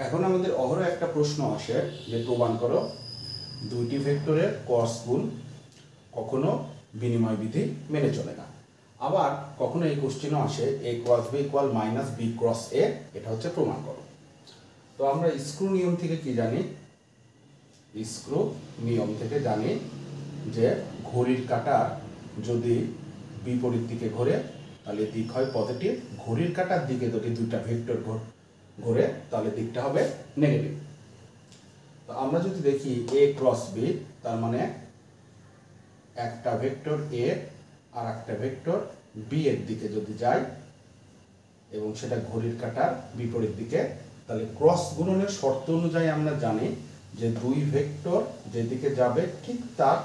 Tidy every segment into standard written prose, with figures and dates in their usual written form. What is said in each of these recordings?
এখন আমাদের অহরহ একটা প্রশ্ন আসে যে প্রমাণ করো দুইটি ভেক্টরের ক্রস গুণ কখনো বিনিময় বিধি মেনে চলে না। আবার কখনো এই কোশ্চেনও আসে A cross B equal minus B cross A, এটা হচ্ছে প্রমাণ করো। তো আমরা স্ক্রু নিয়ম থেকে কি জানি? স্ক্রু নিয়ম থেকে জানি যে ঘড়ির কাঁটার যদি বিপরীত দিকে ঘোরে তাহলে দিক হয় পজিটিভ, ঘড়ির কাঁটার দিকে যদি দুইটা ভেক্টর ঘোরে তাহলে দিকটা হবে নেগেটিভ। তো আমরা যদি দেখি এ ক্রস বি, তার মানে একটা ভেক্টর এ আর একটা ভেক্টর বি এর দিকে যদি যায় এবং সেটা ঘড়ির কাঁটার বিপরীত দিকে, তাহলে ক্রস গুণনের শর্ত অনুযায়ী আমরা জানি যে দুই ভেক্টর যেদিকে যাবে ঠিক তার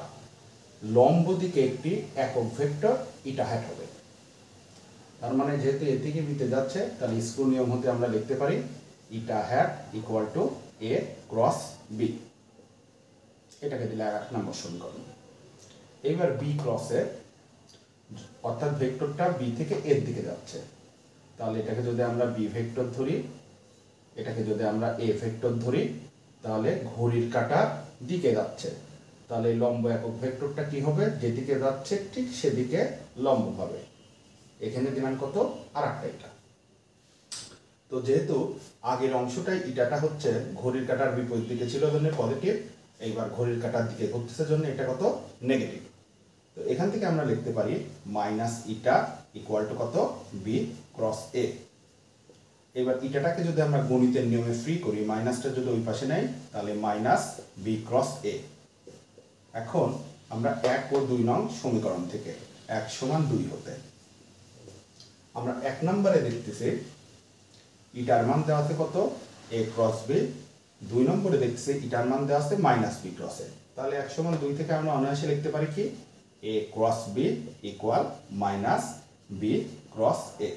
লম্ব দিকে একটি একক ভেক্টর ইটা হ্যাট হবে। তার মানে যেহেতু এ থেকে বিতে যাচ্ছে তাহলে স্ক্রু নিয়ম হতে আমরা লিখতে পারি eta hat equal to A cross B. এটাকে দিলে 1 নম্বর সমীকরণ। এবার বি ক্রসে, অর্থাৎ ভেক্টরটা বি থেকে এর দিকে যাচ্ছে, তাহলে এটাকে যদি আমরা বি ভেক্টর ধরি, এটাকে যদি আমরা এ ভেক্টর ধরি, তাহলে ঘড়ির কাঁটার দিকে যাচ্ছে, তাহলে লম্ব একক ভেক্টরটা কি হবে? যেদিকে যাচ্ছে ঠিক সেদিকে লম্ব হবে। এখানে দিলাম কত? আর একটা এটা। তো যেহেতু আগের অংশটাই ইটাটা হচ্ছে ঘড়ির কাঁটার বিপরীত দিকে ছিল জন্য পজিটিভ, এইবার ঘড়ির কাঁটার দিকে ঘুরতেছে জন্য এটা কত? নেগেটিভ। তো এখান থেকে আমরা লিখতে পারি মাইনাস ইটা ইকুয়াল টু কত? বি ক্রস এ। এবার ইটাটাকে যদি আমরা গণিতের নিয়মে ফ্রি করি, মাইনাসটা যদি ওই পাশে নেই তাহলে মাইনাস বি ক্রস এ। এখন আমরা 1 ও 2 নং সমীকরণ থেকে 1 সমান 2 হতে আমরা 1 নম্বরে দেখতেছি ইটার মান দেওয়া আছে কত? এ ক্রস বি। 2 নম্বরে দেখতেছি ইটার মান দেওয়া আছে মাইনাস বি ক্রস এ। তাহলে 1 সমান 2 থেকে আমরা অনায়াসে লিখতে পারি কি? A cross B equal minus B cross A.